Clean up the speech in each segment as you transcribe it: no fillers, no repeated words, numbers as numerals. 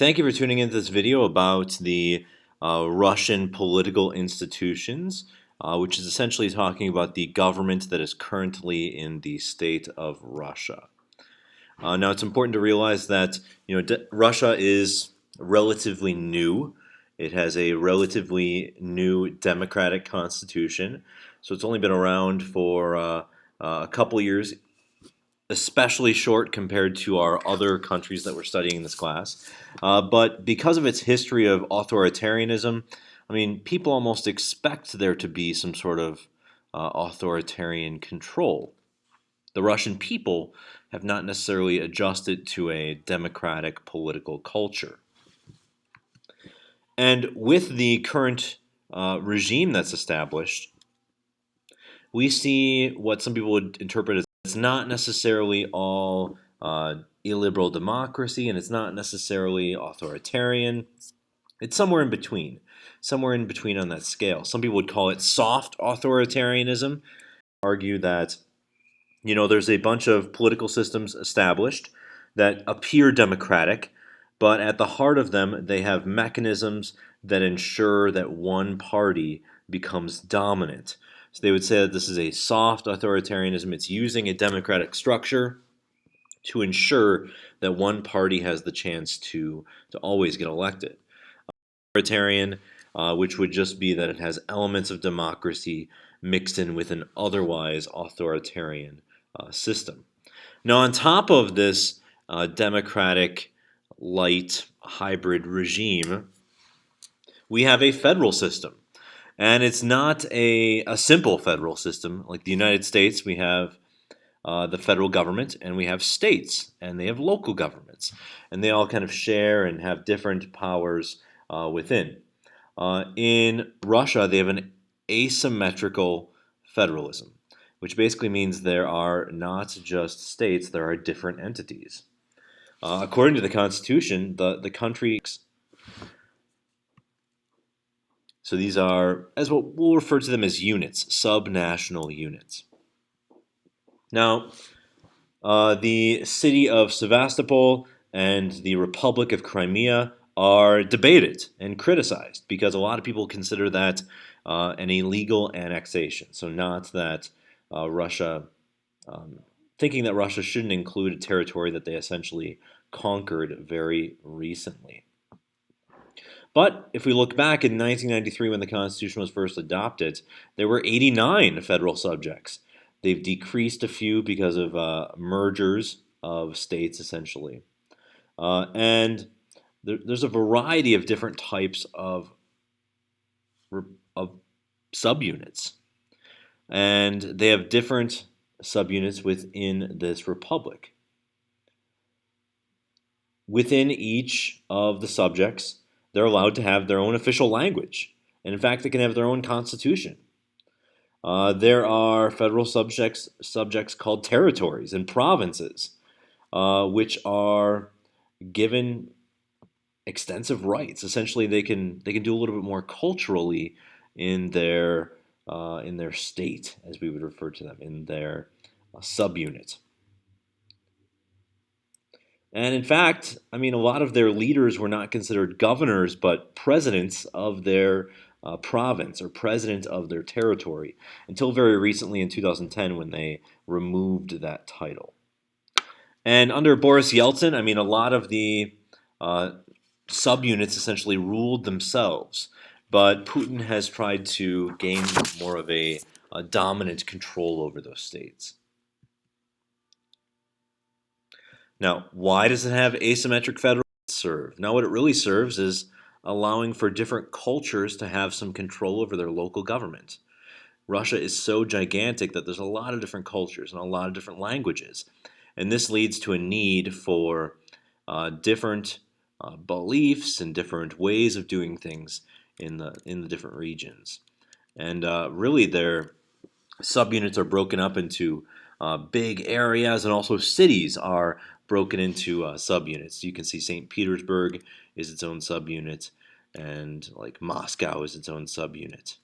Thank you for tuning into this video about the Russian political institutions, which is essentially talking about the government that is currently in the state of Russia. Now, it's important to realize that Russia is relatively new. It has a relatively new democratic constitution, so it's only been around for a couple years, especially short compared to our other countries that we're studying in this class. But because of its history of authoritarianism, I mean, people almost expect there to be some sort of authoritarian control. The Russian people have not necessarily adjusted to a democratic political culture. And with the current regime that's established, we see what some people would interpret as it's not necessarily all illiberal democracy, and it's not necessarily authoritarian. It's somewhere in between on that scale. Some people would call it soft authoritarianism, argue that there's a bunch of political systems established that appear democratic, but at the heart of them, they have mechanisms that ensure that one party becomes dominant. So they would say that this is a soft authoritarianism. It's using a democratic structure to ensure that one party has the chance to always get elected. Authoritarian, which would just be that it has elements of democracy mixed in with an otherwise authoritarian system. Now, on top of this democratic light hybrid regime, we have a federal system. And it's not a simple federal system. Like the United States, we have the federal government, and we have states, and they have local governments. And they all kind of share and have different powers within. In Russia, they have an asymmetrical federalism, which basically means there are not just states, there are different entities. According to the Constitution, the country... So these are, as we'll refer to them as units, subnational units. Now, the city of Sevastopol and the Republic of Crimea are debated and criticized because a lot of people consider that an illegal annexation. So not that Russia, thinking that Russia shouldn't include a territory that they essentially conquered very recently. But if we look back in 1993 when the Constitution was first adopted, there were 89 federal subjects. They've decreased a few because of mergers of states, essentially. And there's a variety of different types of subunits. And they have different subunits within this republic. Within each of the subjects, they're allowed to have their own official language. And in fact, they can have their own constitution. There are federal subjects called territories and provinces, which are given extensive rights. Essentially, they can do a little bit more culturally in their state, as we would refer to them, in their subunit. And in fact, I mean, a lot of their leaders were not considered governors, but presidents of their province or president of their territory until very recently in 2010 when they removed that title. And under Boris Yeltsin, I mean, a lot of the subunits essentially ruled themselves, but Putin has tried to gain more of a dominant control over those states. Now, why does it have asymmetric federalism serve? Now, what it really serves is allowing for different cultures to have some control over their local government. Russia is so gigantic that there's a lot of different cultures and a lot of different languages. And this leads to a need for different beliefs and different ways of doing things in the different regions. And really their subunits are broken up into big areas, and also cities are broken into subunits. You can see St. Petersburg is its own subunit, and like Moscow is its own subunit.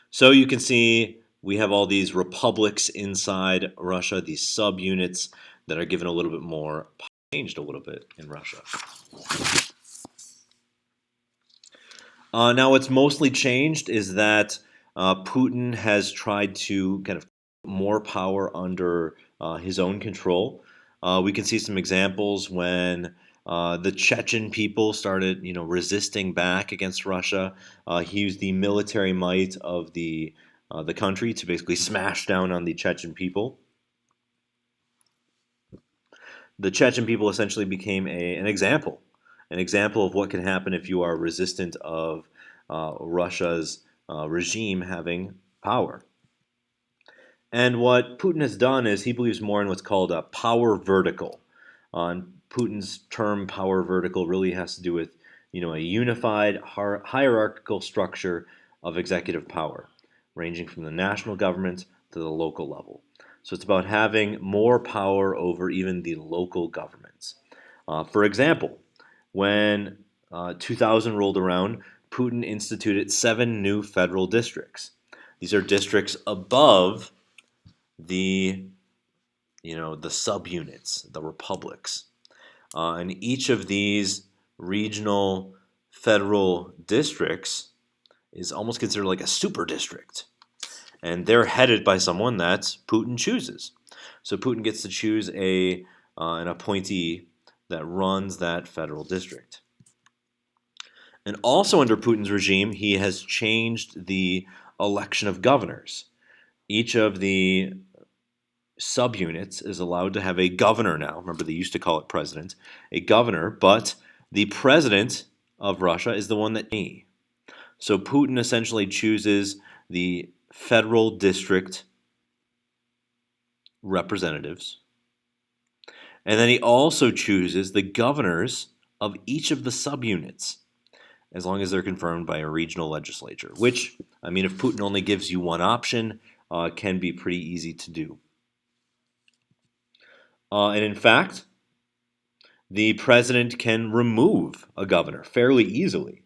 So you can see we have all these republics inside Russia, these subunits that are given a little bit more, changed a little bit in Russia. Now, what's mostly changed is that Putin has tried to kind of put more power under his own control. We can see some examples when the Chechen people started, resisting back against Russia. He used the military might of the country to basically smash down on the Chechen people. The Chechen people essentially became an example of what can happen if you are resistant of Russia's regime having power. And what Putin has done is he believes more in what's called a power vertical. And Putin's term power vertical really has to do with a unified hierarchical structure of executive power, ranging from the national government to the local level. So it's about having more power over even the local governments. For example, when 2000 rolled around, Putin instituted 7 new federal districts. These are districts above the subunits, the republics. And each of these regional federal districts is almost considered like a super district. And they're headed by someone that Putin chooses. So Putin gets to choose an appointee that runs that federal district. And also under Putin's regime, he has changed the election of governors. Each of the subunits is allowed to have a governor now. Remember, they used to call it president, a governor, but the president of Russia is the one that me. So Putin essentially chooses the federal district representatives, and then he also chooses the governors of each of the subunits, as long as they're confirmed by a regional legislature, which, if Putin only gives you one option, can be pretty easy to do. And in fact, the president can remove a governor fairly easily.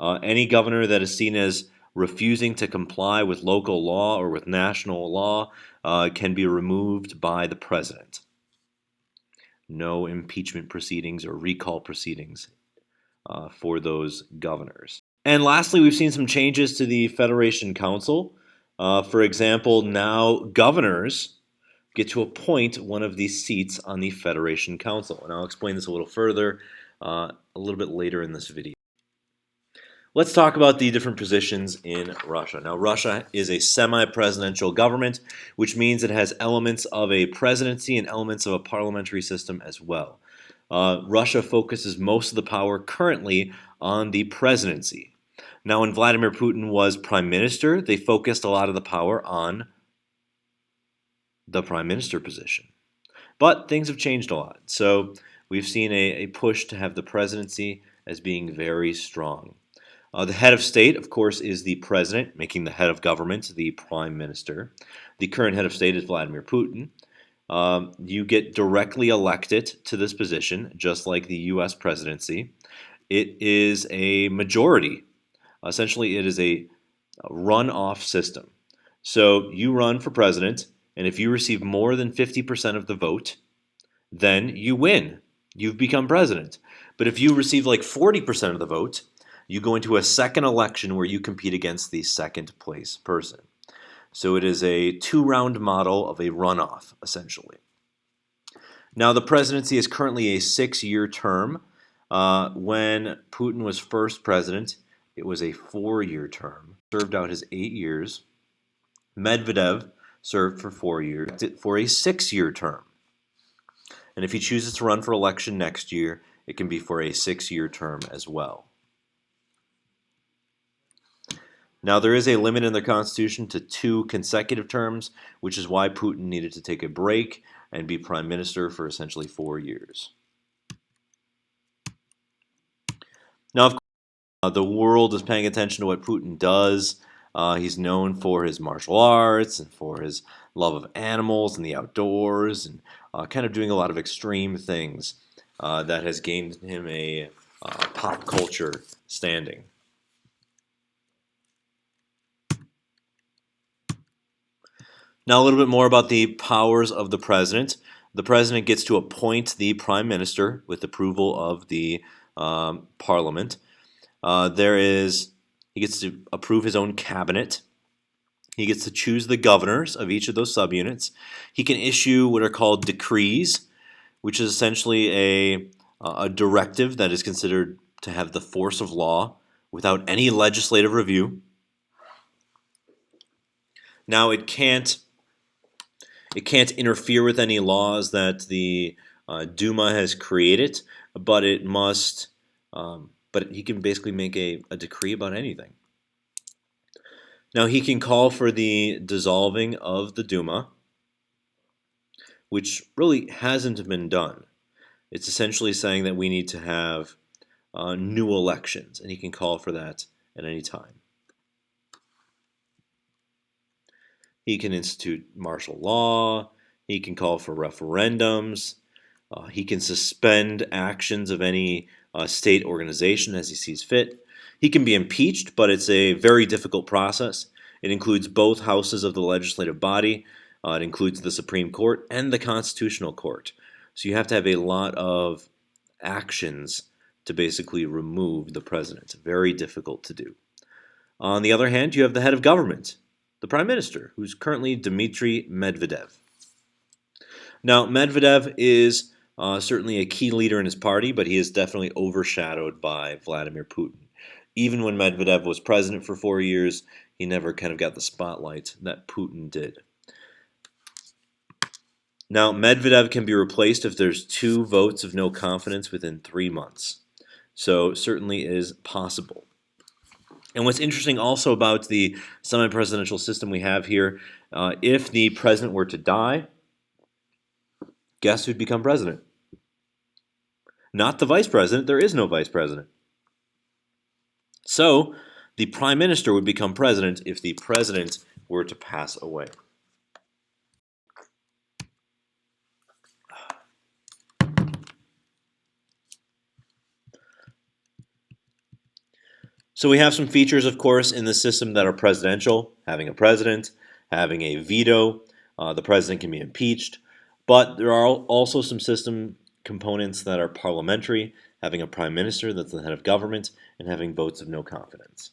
Any governor that is seen as refusing to comply with local law or with national law can be removed by the president. No impeachment proceedings or recall proceedings for those governors. And lastly, we've seen some changes to the Federation Council. For example, now governors get to appoint one of these seats on the Federation Council. And I'll explain this a little further a little bit later in this video. Let's talk about the different positions in Russia. Now, Russia is a semi-presidential government, which means it has elements of a presidency and elements of a parliamentary system as well. Russia focuses most of the power currently on the presidency. Now, when Vladimir Putin was prime minister, they focused a lot of the power on the prime minister position. But things have changed a lot. So we've seen a push to have the presidency as being very strong. The head of state, of course, is the president, making the head of government the prime minister. The current head of state is Vladimir Putin. You get directly elected to this position, just like the U.S. presidency. It is a majority. Essentially, it is a runoff system. So you run for president, and if you receive more than 50% of the vote, then you win. You've become president. But if you receive like 40% of the vote, you go into a second election where you compete against the second place person. So it is a 2-round model of a runoff, essentially. Now, the presidency is currently a 6-year term. When Putin was first president, it was a 4-year term. Served out his 8 years. Medvedev served for 4 years for a 6-year term. And if he chooses to run for election next year, it can be for a 6-year term as well. Now, there is a limit in the Constitution to 2 consecutive terms, which is why Putin needed to take a break and be prime minister for essentially 4 years. Now, of course, the world is paying attention to what Putin does. He's known for his martial arts and for his love of animals and the outdoors and kind of doing a lot of extreme things that has gained him a pop culture standing. Now, a little bit more about the powers of the president. The president gets to appoint the prime minister with approval of the parliament. He gets to approve his own cabinet. He gets to choose the governors of each of those subunits. He can issue what are called decrees, which is essentially a directive that is considered to have the force of law without any legislative review. Now, it can't interfere with any laws that the Duma has created, but it must. But he can basically make a decree about anything. Now he can call for the dissolving of the Duma, which really hasn't been done. It's essentially saying that we need to have new elections, and he can call for that at any time. He can institute martial law. He can call for referendums. He can suspend actions of any state organization as he sees fit. He can be impeached, but it's a very difficult process. It includes both houses of the legislative body. It includes the Supreme Court and the Constitutional Court. So you have to have a lot of actions to basically remove the president. Very difficult to do. On the other hand, you have the head of government, the prime minister, who's currently Dmitry Medvedev. Now, Medvedev is certainly a key leader in his party, but he is definitely overshadowed by Vladimir Putin. Even when Medvedev was president for 4 years, he never kind of got the spotlight that Putin did. Now, Medvedev can be replaced if there's 2 votes of no confidence within 3 months. So, certainly is possible. And what's interesting also about the semi-presidential system we have here, if the president were to die, guess who'd become president? Not the vice president. There is no vice president. So, the prime minister would become president if the president were to pass away. So we have some features, of course, in the system that are presidential, having a president, having a veto, the president can be impeached, but there are also some system components that are parliamentary, having a prime minister that's the head of government, and having votes of no confidence.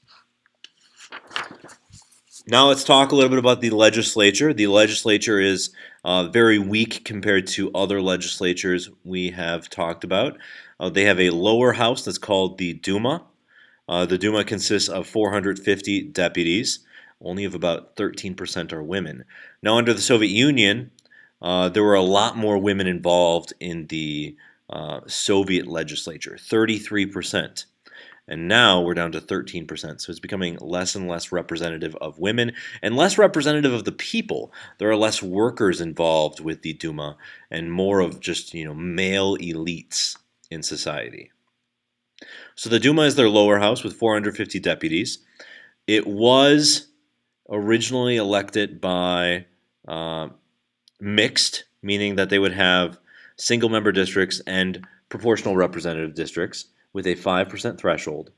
Now let's talk a little bit about the legislature. The legislature is very weak compared to other legislatures we have talked about. They have a lower house that's called the Duma. The Duma consists of 450 deputies, only of about 13% are women. Now, under the Soviet Union, there were a lot more women involved in the Soviet legislature, 33%. And now we're down to 13%. So it's becoming less and less representative of women and less representative of the people. There are less workers involved with the Duma and more of just, male elites in society. So the Duma is their lower house with 450 deputies. It was originally elected by mixed, meaning that they would have single-member districts and proportional representative districts with a 5% threshold.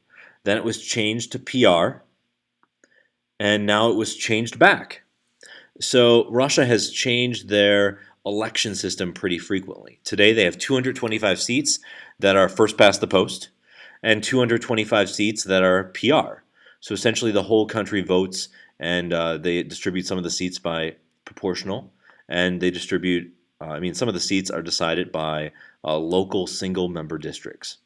Then it was changed to PR, and now it was changed back. So Russia has changed their election system pretty frequently. Today they have 225 seats that are first past the post, and 225 seats that are PR. So essentially the whole country votes, and they distribute some of the seats by proportional, and they distribute, some of the seats are decided by local single-member districts.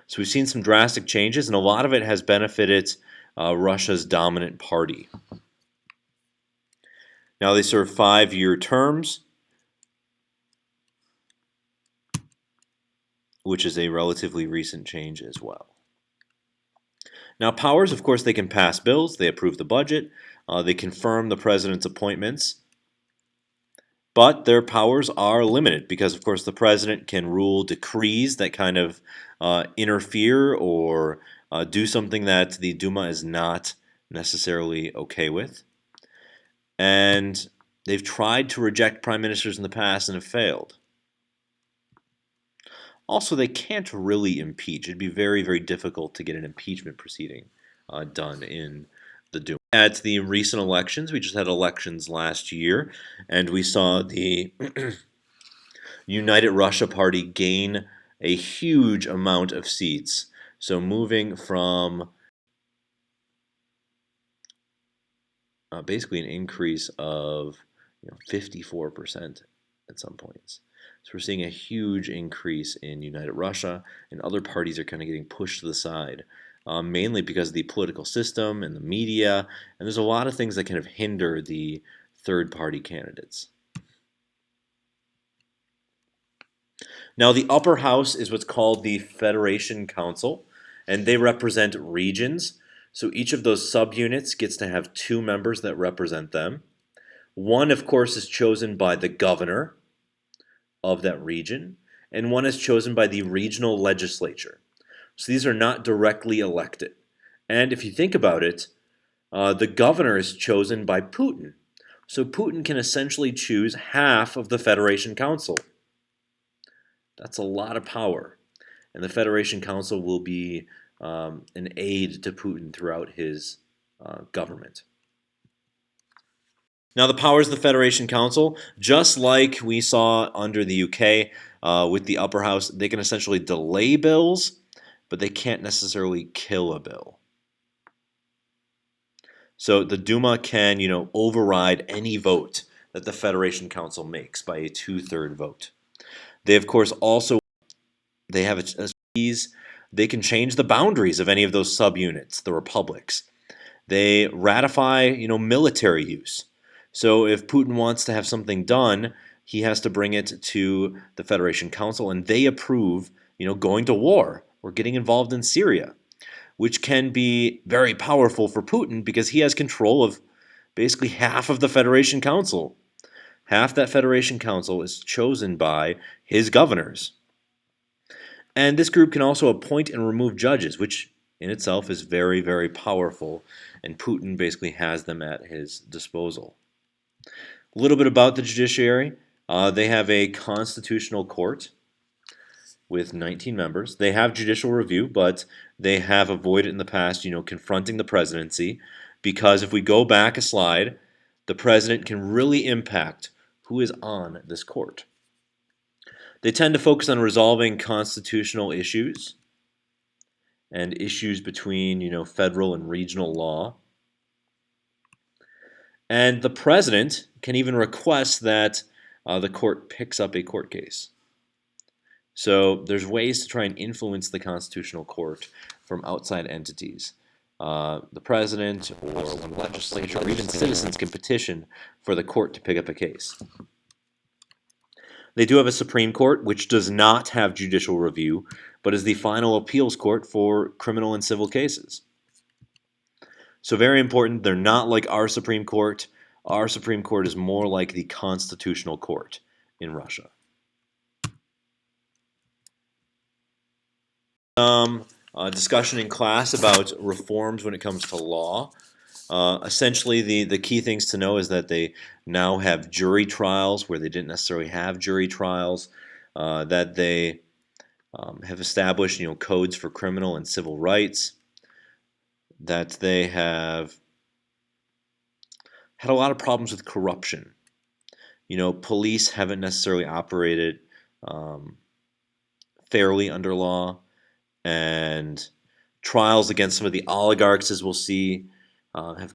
So we've seen some drastic changes, and a lot of it has benefited Russia's dominant party. Now they serve 5-year terms, which is a relatively recent change as well. Now, powers, of course, they can pass bills, they approve the budget, they confirm the president's appointments, but their powers are limited because, of course, the president can rule decrees that kind of interfere or do something that the Duma is not necessarily okay with. And they've tried to reject prime ministers in the past and have failed. Also, they can't really impeach. It'd be very, very difficult to get an impeachment proceeding done in the Duma. At the recent elections, we just had elections last year, and we saw the United Russia Party gain a huge amount of seats. So moving from basically an increase of 54% at some points. So we're seeing a huge increase in United Russia, and other parties are kind of getting pushed to the side, mainly because of the political system and the media, and there's a lot of things that kind of hinder the third-party candidates. Now, the upper house is what's called the Federation Council, and they represent regions. So each of those subunits gets to have 2 members that represent them. One, of course, is chosen by the governor of that region, and one is chosen by the regional legislature. So these are not directly elected. And if you think about it, the governor is chosen by Putin. So Putin can essentially choose half of the Federation Council. That's a lot of power. And the Federation Council will be an aid to Putin throughout his government. Now, the powers of the Federation Council, just like we saw under the UK with the upper house, they can essentially delay bills, but they can't necessarily kill a bill. So the Duma can, override any vote that the Federation Council makes by a 2/3 vote. They, of course, also they have they can change the boundaries of any of those subunits, the republics. They ratify, military use. So if Putin wants to have something done, he has to bring it to the Federation Council, and they approve, going to war or getting involved in Syria, which can be very powerful for Putin because he has control of basically half of the Federation Council. Half that Federation Council is chosen by his governors. And this group can also appoint and remove judges, which in itself is very, very powerful, and Putin basically has them at his disposal. A little bit about the judiciary. They have a constitutional court with 19 members. They have judicial review, but they have avoided in the past, confronting the presidency, because if we go back a slide, the president can really impact who is on this court. They tend to focus on resolving constitutional issues and issues between, federal and regional law. And the president can even request that the court picks up a court case. So there's ways to try and influence the constitutional court from outside entities. The president or the legislature or even citizens can petition for the court to pick up a case. They do have a Supreme Court, which does not have judicial review, but is the final appeals court for criminal and civil cases. So very important, they're not like our Supreme Court. Our Supreme Court is more like the constitutional court in Russia. Discussion in class about reforms when it comes to law. Essentially, the key things to know is that they now have jury trials where they didn't necessarily have jury trials, that they have established codes for criminal and civil rights, that they have had a lot of problems with corruption. Police haven't necessarily operated fairly under law, and trials against some of the oligarchs, as we'll see, have